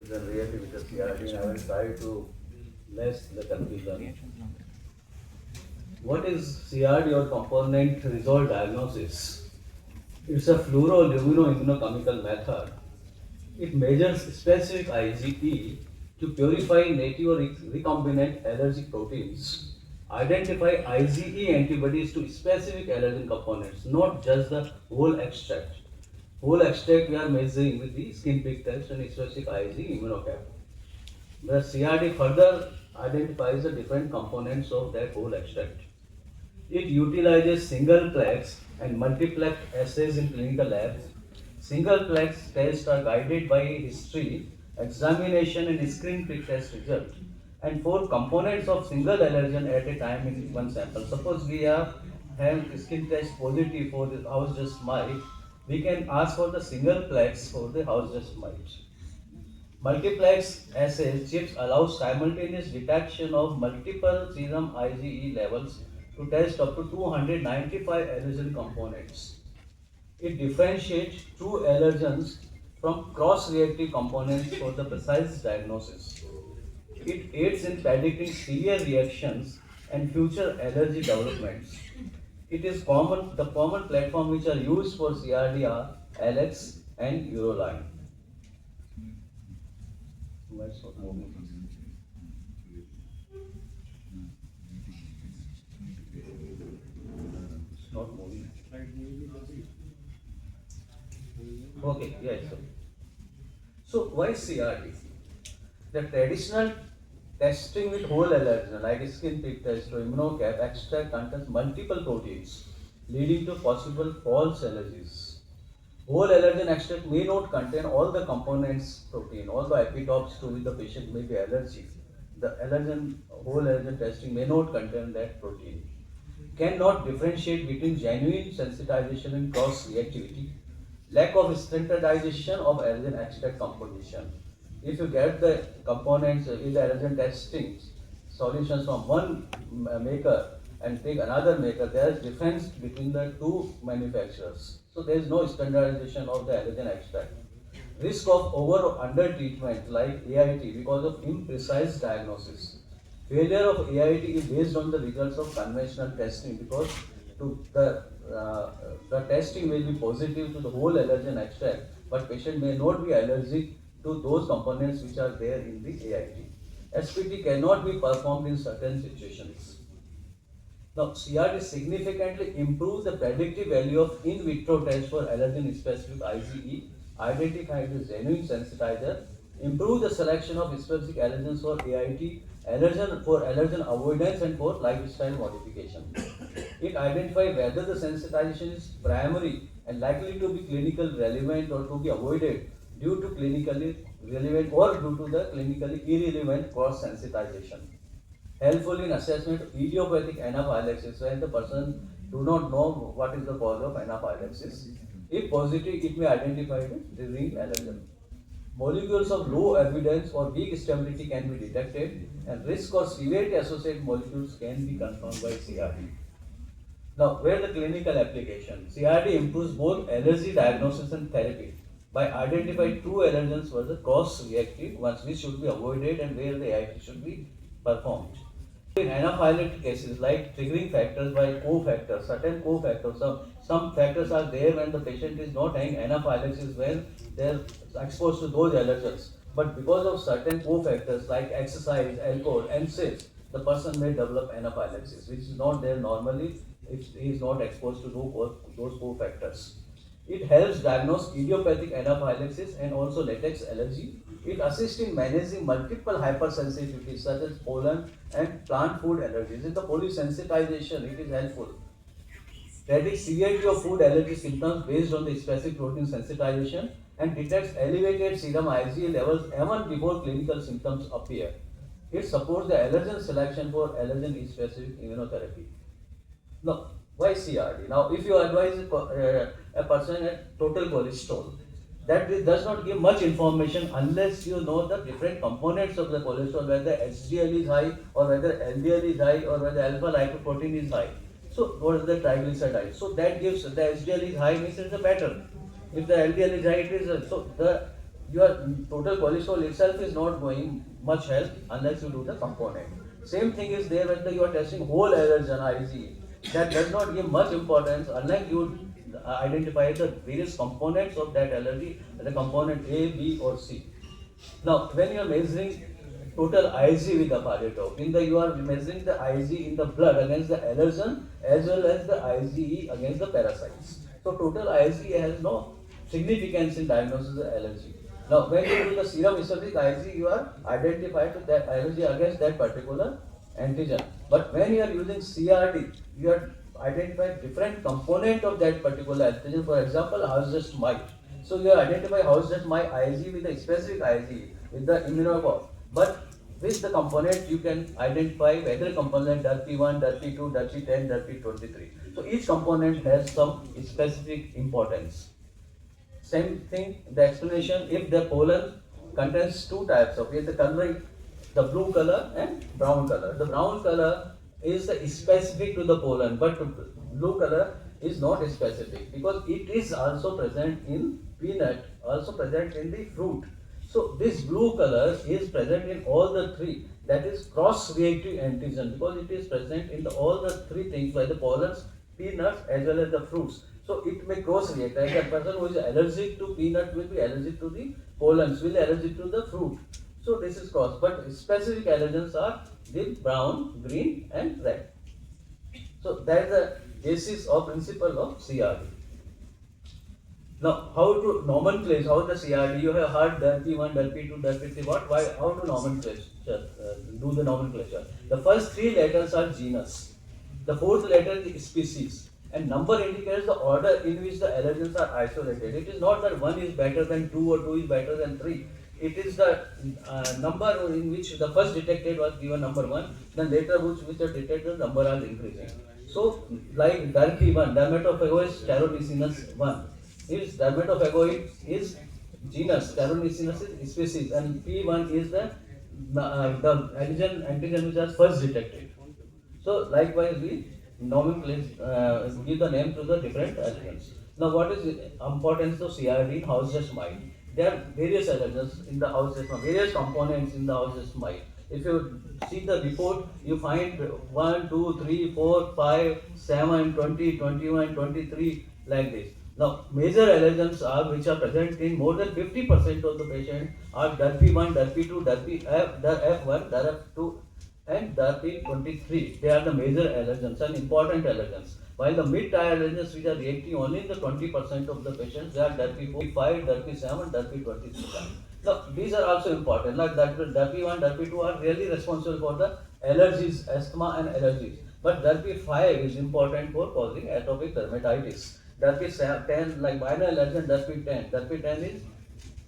than really with the CRT, and I will try to less the confusion. What is CRD or component resolved diagnosis? It's a fluorolumiноimmunochemical method. It measures specific IgE to purify native or recombinant allergic proteins. Identify IgE antibodies to specific allergen components, not just the whole extract. Whole extract we are measuring with the skin prick test and specific IgE immunocap. The CRD further identifies the different components of that whole extract. It utilizes single plex and multiplex assays in clinical labs. Single plex tests are guided by history, examination, and screen prick test result. And for components of single allergen at a time in one sample. Suppose we have skin test positive for the house dust mite, we can ask for the single plex for the house dust mite. Multiplex assays chips allow simultaneous detection of multiple serum IgE levels to test up to 295 allergen components. It differentiates true allergens from cross-reactive components for the precise diagnosis. It aids in predicting severe reactions and future allergy developments. It is the common platform which are used for CRD are Alex and Euroline. It's not moving. Okay, yes. So why CRD? The traditional testing with whole allergen like skin prick test or immunocap extract contains multiple proteins, leading to possible false allergies. Whole allergen extract may not contain all the components protein, all the epitopes to which the patient may be allergic. The whole allergen testing may not contain that protein. Cannot differentiate between genuine sensitization and cross reactivity. Lack of standardization of allergen extract composition. If you get the components in the allergen testing solutions from one maker and take another maker, there is difference between the two manufacturers. So there is no standardization of the allergen extract. Risk of over or under treatment like AIT because of imprecise diagnosis. Failure of AIT is based on the results of conventional testing because the testing will be positive to the whole allergen extract, but patient may not be allergic to those components which are there in the AIT. SPT cannot be performed in certain situations. Now, CRD significantly improves the predictive value of in vitro test for allergen-specific IgE, identified as genuine sensitizer, improve the selection of specific allergens for AIT, allergen avoidance and for lifestyle modification. It identifies whether the sensitization is primary and likely to be clinically relevant or to be avoided due to clinically relevant or due to the clinically irrelevant cross sensitization. Helpful in assessment of idiopathic anaphylaxis when the person do not know what is the cause of anaphylaxis. If positive, it may identify the ring allergen. Molecules of low evidence or weak stability can be detected, and risk or severity associated molecules can be confirmed by CRD. Now, where the clinical application? CRD improves both allergy diagnosis and therapy by identifying true allergens versus cross-reactive ones which should be avoided and where the AIT should be performed. In anaphylactic cases like triggering factors by cofactors, certain cofactors, some factors are there when the patient is not having anaphylaxis when they are exposed to those allergens. But because of certain cofactors like exercise, alcohol, and NSAIDs, the person may develop anaphylaxis, which is not there normally if he is not exposed to those cofactors. It helps diagnose idiopathic anaphylaxis and also latex allergy. It assists in managing multiple hypersensitivities such as pollen and plant food allergies. In the polysensitization, it is helpful. Predicts severity of food allergy symptoms based on the specific protein sensitization and detects elevated serum IgE levels even before clinical symptoms appear. It supports the allergen selection for allergen-specific immunotherapy. Now, why CRD? Now, if you advise a person at total cholesterol, that does not give much information unless you know the different components of the cholesterol, whether HDL is high or whether LDL is high or whether alpha lipoprotein is high. So, what is the triglyceride? So, that gives the HDL is high means it is a pattern. If the LDL is high, it is so your total cholesterol itself is not going much help unless you do the component. Same thing is there when you are testing whole allergen IgE. That does not give much importance unless you identify the various components of that allergy, the component A, B or C. Now, when you are measuring total Ig with the Pareto, you are measuring the Ig in the blood against the allergen as well as the IgE against the parasites. So, total Ig has no significance in diagnosis of allergy. Now, when you do the serum specific Ig, you are identified with that allergy against that particular antigen. But when you are using CRD, you are identifying different component of that particular antigen. For example, house dust mite. So you identify house dust mite Ig with a specific Ig with the immunocore. But with the component you can identify whether component DRP1, DRP2, DRP10, DRP23. So each component has some specific importance. Same thing, the explanation, if the pollen contains two types of it, the coloring, the blue color and brown color. The brown color is specific to the pollen, but blue color is not specific because it is also present in peanut, also present in the fruit. So this blue color is present in all the three. That is cross-reactive antigen because it is present in all the three things by the pollens, peanuts as well as the fruits. So it may cross-react. Like a person who is allergic to peanut will be allergic to the pollens, will be allergic to the fruit. So this is cross. But specific allergens are the brown, green and red. So that is the basis or principle of CRD. Now, how to nomenclature, how the CRD, you have heard DRP1, DRP2, DRP3, how to nomenclature, do the nomenclature. The first three letters are genus, the fourth letter is species, and number indicates the order in which the allergens are isolated. It is not that one is better than two or two is better than three. It is the number in which the first detected was given number one, then later which are detected, number are increasing. So, like DRP1, Dermatophagoid Stauronosinus 1. Is dermatophagoid is genus, Stauronosinus is species, and P1 is the antigen which was first detected. So likewise we nomenclature, give the name to the different allergens. Now what is the importance of CRD in house dust mite? There are various allergens in the house dust mite, various components in the house dust mite. If you see the report, you find 1, 2, 3, 4, 5, 7, 20, 21, 23 like this. Now, major allergens are which are present in more than 50% of the patient are DRP1, DRP2, DRP1, DRP2 and DRP23. They are the major allergens and important allergens. While the mid-tier allergens which are reacting only in the 20% of the patients, they are DRP4, DRP5, DRP7, DRP23. Now, these are also important. Like DRP1, DRP2 are really responsible for the allergies, asthma and allergies. But DRP5 is important for causing atopic dermatitis. DRP10, like minor allergen, DRP10 is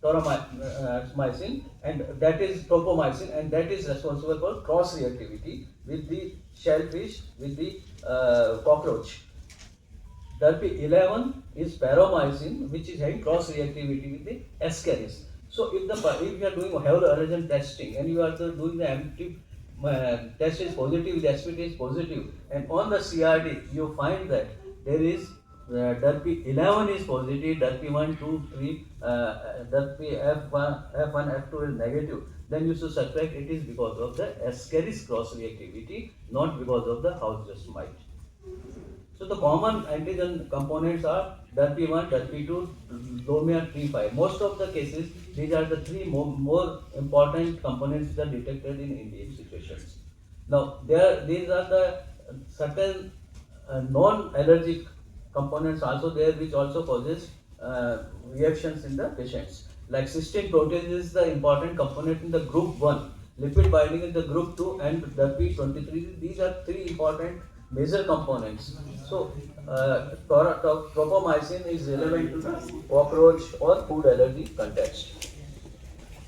tautomycin and that is tropomycin and that is responsible for cross reactivity with the shellfish, with the cockroach. DRP11 is paromycin which is having cross reactivity with the ascaris. So if you are doing whole allergen testing and you are doing the empty test is positive, the SPT is positive, and on the CRD you find that there is DRP11 is positive, DRP1, 2, 3, DRP F1, F2 is negative, then you should suspect it is because of the ascaris cross reactivity, not because of the house dust mite. So the common antigen components are DRP1, DRP2, Lomia, T5. Most of the cases, these are the three more important components that are detected in Indian situations. Now, these are the certain non-allergic components also there which also causes reactions in the patients. Like cysteine protease is the important component in the group 1, lipid binding in the group 2 and DRP23. These are three important major components. So tropomycin is relevant to the cockroach or food allergy context.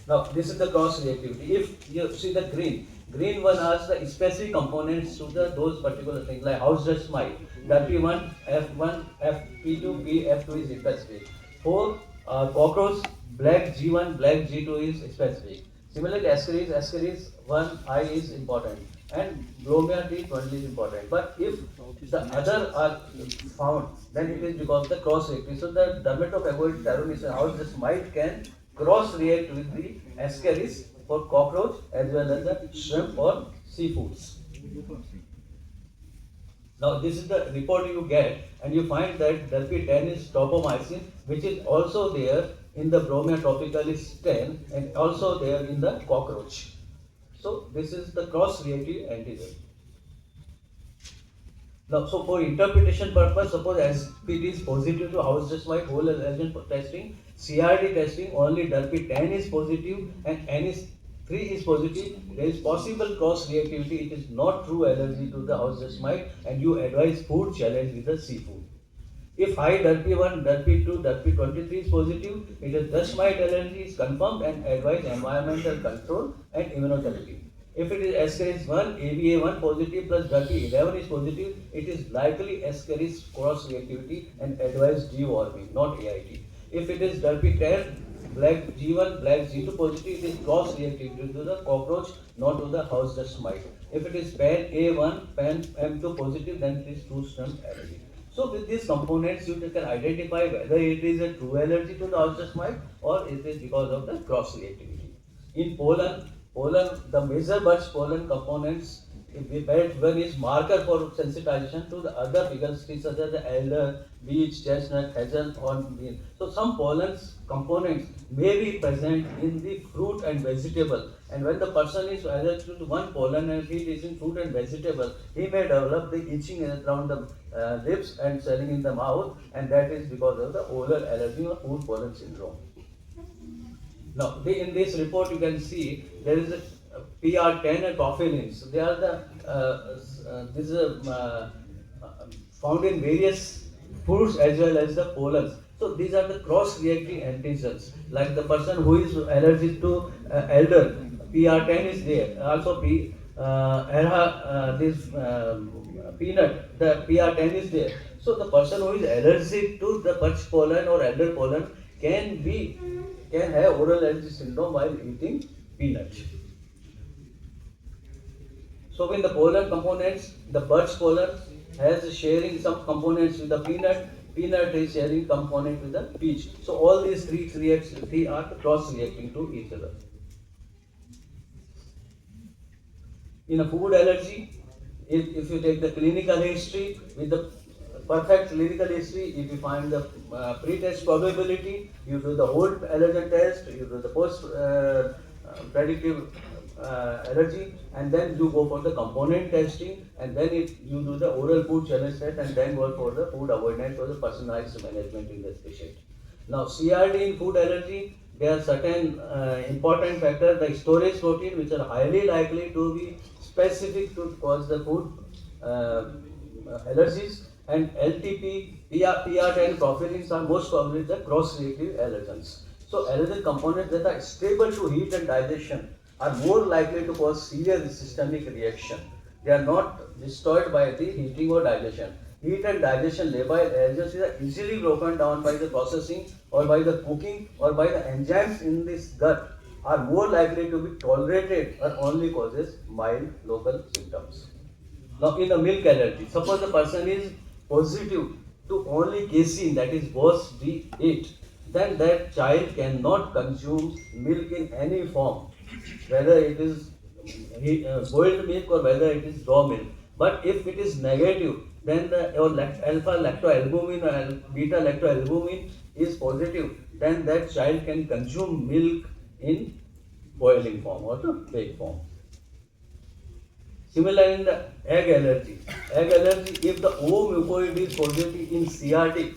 Now this is the cross reactivity. If you see the green one has the specific components to those particular things like house dust mite. DRP1, F1, F2, B, F2 is specific. 4 cockroach, black G1, black G2 is specific. Similarly, ascaris 1 I is important and Glomia T20 is important. But if the other are found, then it is because of the cross reactivity. So the dermatophagoid terrorism, house dust mite can cross react with the ascaris for cockroach as well as the shrimp or seafoods. Now this is the report you get, and you find that DERPI-10 is tropomycin, which is also there in the Bromia tropicalis 10 and also there in the cockroach. So this is the cross-reactive antigen. Now, so for interpretation purpose, suppose SPT is positive to house dust mite whole allergen testing, CRD testing, only DERPI-10 is positive and NS3 is positive, there is possible cross-reactivity, it is not true allergy to the house dust mite, and you advise food challenge with the seafood. If high DERPI-1, DERPI-2, DERPI-23 is positive, it is dust mite allergy is confirmed and advise environmental control and immunotherapy. If it is Ascaris 1, ABA1 positive plus DERPI-11 is positive, it is likely Ascaris cross-reactivity and advise deworming, not AIT. If it is DERPI-10, black G1, black G2 positive, it is cross-reactivity to the cockroach, not to the house dust mite. If it is PAN A1, PAN M2 positive, then it is true shrimp allergy. So with these components, you can identify whether it is a true allergy to the house dust mite or it is because of the cross-reactivity. In pollen, the major birch pollen components, one is marker for sensitization to the other pickles trees such as the elder, beech, chestnut, hazel, or bean. So some pollen components may be present in the fruit and vegetable. And when the person is allergic to one pollen and he is in fruit and vegetable, he may develop the itching around the lips and swelling in the mouth, and that is because of the oral allergy or food pollen syndrome. Now, in this report, you can see there is a PR10 and propylene. So they are the this is found in various fruits as well as the pollens. So these are the cross-reacting antigens. Like the person who is allergic to elder, PR10 is there. Also, peanut, the PR10 is there. So the person who is allergic to the birch pollen or elder pollen can have oral allergy syndrome while eating peanut. So in the pollen components, the birch pollen has sharing some components with the peanut is sharing component with the peach. So all these three are cross-reacting to each other. In a food allergy, if you take the clinical history with the perfect clinical history, if you find the pre-test probability, you do the whole allergen test, you do the post predictive allergy, and then you go for the component testing, and then you do the oral food challenge test, and then go for the food avoidance or the personalized management in this patient. Now, CRD in food allergy, there are certain important factors like storage protein, which are highly likely to be specific to cause the food allergies, and LTP, PR10, propylene are most probably the cross-reactive allergens. So allergen components that are stable to heat and digestion are more likely to cause severe systemic reaction. They are not destroyed by the heating or digestion. Heat and digestion labile allergens are easily broken down by the processing or by the cooking or by the enzymes in this gut, are more likely to be tolerated or only causes mild local symptoms. Now in a milk allergy, suppose the person is positive to only casein, that is BOS D8, then that child cannot consume milk in any form, whether it is boiled milk or whether it is raw milk. But if it is negative, then the alpha lactoalbumin or beta lactoalbumin is positive, then that child can consume milk in boiling form or the baked form. Similarly, in the egg allergy, if the O mucoid is positive in CRD,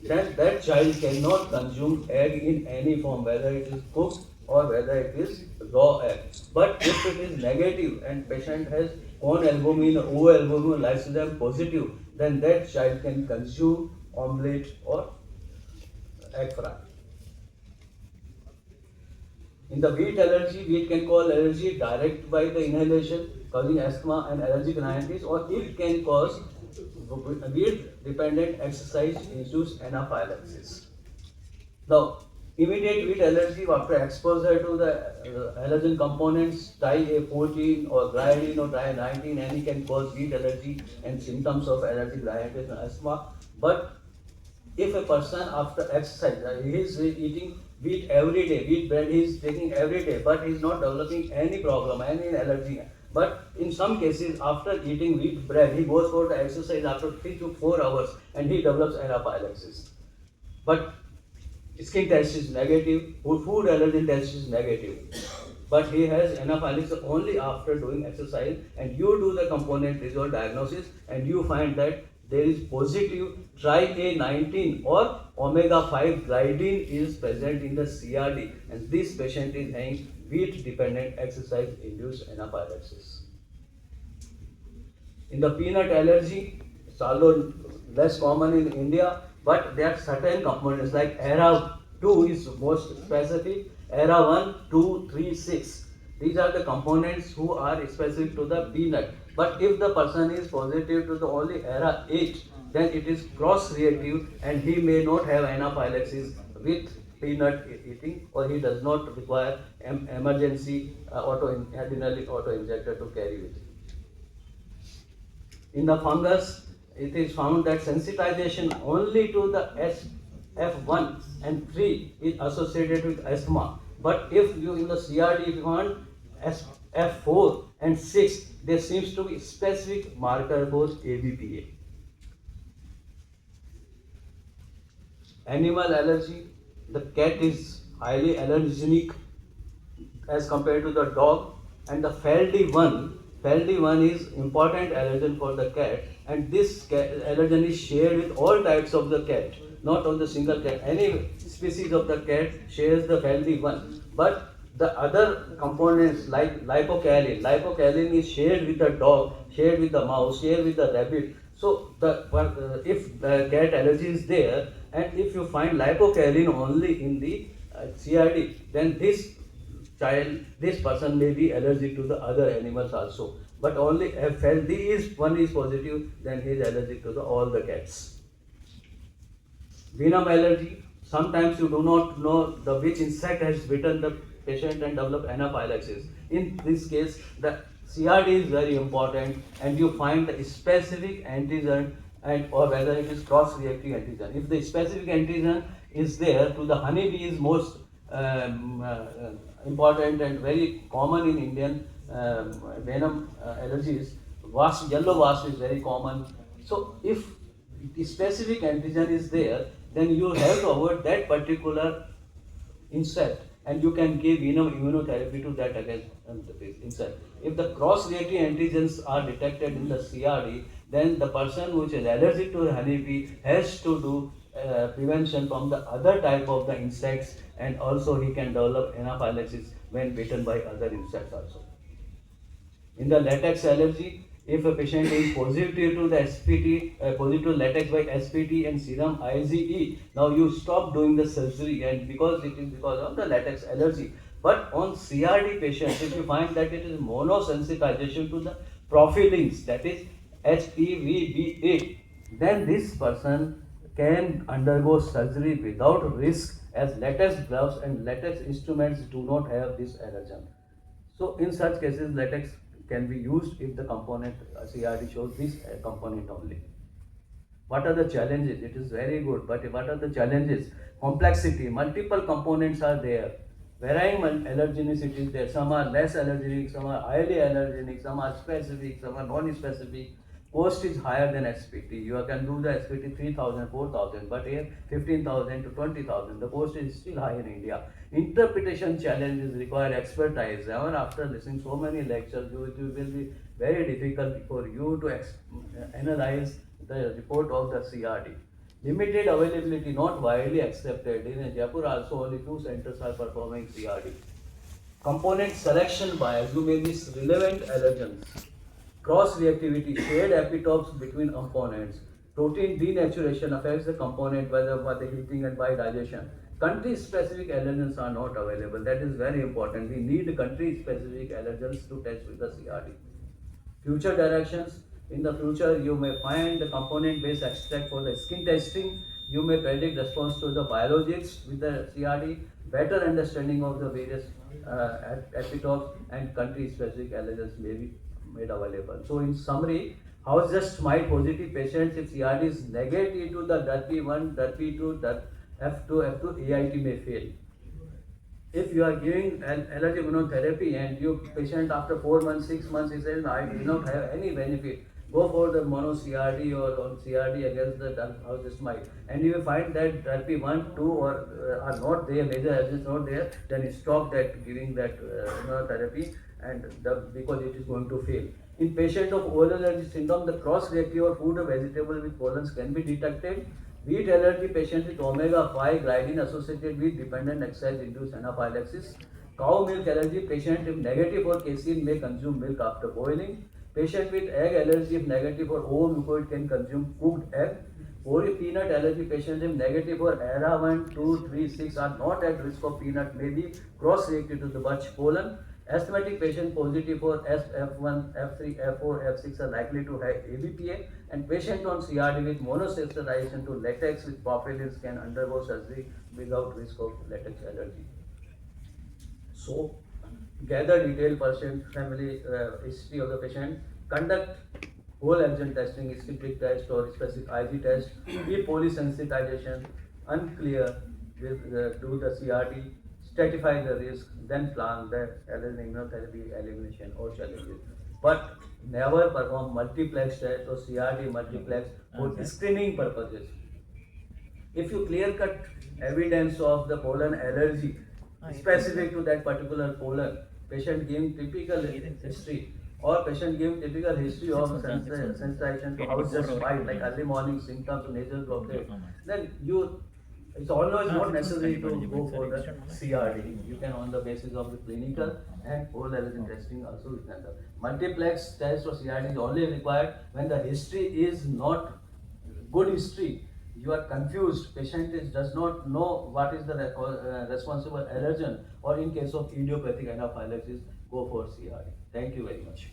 then that child cannot consume egg in any form, whether it is cooked or whether it is raw egg. But if it is negative and patient has corn albumin, O albumin, lysozyme positive, then that child can consume omelette or egg fry. In the wheat allergy, wheat can cause allergy direct by the inhalation, causing asthma and allergic rhinitis, or it can cause wheat-dependent exercise-induced anaphylaxis. Now, immediate wheat allergy after exposure to the allergen components, Ti-A14 or gliadin or Ti-19, and it can cause wheat allergy and symptoms of allergic rhinitis and asthma. But if a person after exercise, he is eating wheat every day, wheat bread he is taking every day, but he is not developing any problem, any allergy. But in some cases, after eating wheat bread, he goes for the exercise after 3 to 4 hours and he develops anaphylaxis. But skin test is negative, food allergen test is negative. But he has anaphylaxis only after doing exercise, and you do the component result diagnosis and you find that there is positive tri-A19 or omega-5 gliadin is present in the CRD, and this patient is having wheat-dependent exercise-induced anaphylaxis. In the peanut allergy, it's although less common in India, but there are certain components like ERA2 is most specific, ERA1, 2, 3, 6. These are the components who are specific to the peanut. But if the person is positive to the only ERA8, then it is cross-reactive and he may not have anaphylaxis with peanut eating, or he does not require emergency adrenal auto-injector to carry with him. In the fungus, it is found that sensitization only to the SF1 and 3 is associated with asthma. But if you in the CRD, if you want F4 and 6, there seems to be specific marker for ABPA. Animal allergy, the cat is highly allergenic as compared to the dog, and the FeLD1 is important allergen for the cat, and this allergen is shared with all types of the cat, not on the single cat. Any species of the cat shares the FeLD1, but the other components like lipocalin is shared with the dog, shared with the mouse, shared with the rabbit. So if the cat allergy is there, and if you find lipocalin only in the CRD, then this person may be allergic to the other animals also. But only if FeLD1 is positive, then he is allergic to all the cats. Venom allergy. Sometimes you do not know which insect has bitten the patient and develop anaphylaxis. In this case, the CRD is very important, and you find the specific antigen or whether it is cross-reactive antigen. If the specific antigen is there to the honeybee is most important and very common in Indian venom allergies. Yellow wasp is very common. So if the specific antigen is there, then you have to avoid that particular insect, and you can give immunotherapy to that against the insect. If the cross-reactive antigens are detected in the CRD, then the person who is allergic to the honeybee has to do prevention from the other type of the insects, and also he can develop anaphylaxis when bitten by other insects also. In the latex allergy, if a patient is positive to the SPT, positive latex by SPT and serum IgE, now you stop doing the surgery, and because it is because of the latex allergy. But on CRD patients, if you find that it is monosensitization to the profilins, that is HPV-B8, then this person can undergo surgery without risk, as latex gloves and latex instruments do not have this allergen. So in such cases, latex can be used if the component CRD shows this component only. What are the challenges? It is very good, but what are the challenges? Complexity, multiple components are there. Varying allergenicity is there. Some are less allergenic, some are highly allergenic, some are specific, some are non-specific. Cost is higher than SPT. You can do the SPT 3,000, 4,000, but here 15,000 to 20,000. The cost is still high in India. Interpretation challenges require expertise. Even after listening so many lectures, it will be very difficult for you to analyze the report of the CRD. Limited availability, not widely accepted. In Jaipur also only few centers are performing CRD. Component selection bias, you may miss relevant allergens. Cross-reactivity, shared epitopes between components. Protein denaturation affects the component whether by the heating and by digestion. Country-specific allergens are not available. That is very important. We need country-specific allergens to test with the CRD. Future directions. In the future, you may find the component-based extract for the skin testing. You may predict response to the biologics with the CRD. Better understanding of the various epitopes and country-specific allergens may be made available. So in summary, how just my positive patients if CRD is negative to the DRP1, DRP2, F2, AIT may fail. if you are giving an allergy immunotherapy and your patient after 4 months, 6 months, he says, I do not have any benefit, go for the mono CRD or on CRD against the house mite, and you will find that therapy 1, 2 or are not there, major allergies not there, then stop that giving that immunotherapy, and because it is going to fail. In patient of oral allergy syndrome, the cross-reactive or food or vegetable with pollens can be detected. Wheat allergy patients with omega-5 gliadin associated with dependent exercise-induced anaphylaxis. Cow milk allergy patient if negative for casein may consume milk after boiling. Patient with egg allergy if negative for oomucoid can consume cooked egg. Ori peanut allergy patients if negative for ERA 1, 2, 3, 6 are not at risk of peanut, may be cross-reactive to the Bach pollen. Asthmatic patients positive for F1, F3, F4, F6 are likely to have ABPA, and patients on CRD with monosensitization to latex with propellants can undergo surgery without risk of latex allergy. So, gather detailed patient family history of the patient, conduct whole exome testing, skin prick test or specific IG test, be polysensitization, unclear, do the CRD, stratify the risk, then plan the allergen immunotherapy elimination or challenges. But never perform multiplex test or CRD multiplex for screening purposes. If you clear cut evidence of the pollen allergy specific to that particular pollen, patient giving typical history or patient giving typical history of sensitization to house dust mite like early morning symptoms of nasal blockage, then it's always not necessary to go for the CRD. You can on the basis of the clinical and whole allergen testing also you can do. Multiplex test or CRD is only required when the history is not good history. You are confused, does not know what is the responsible allergen, or in case of idiopathic anaphylaxis, go for CRD. Thank you very much.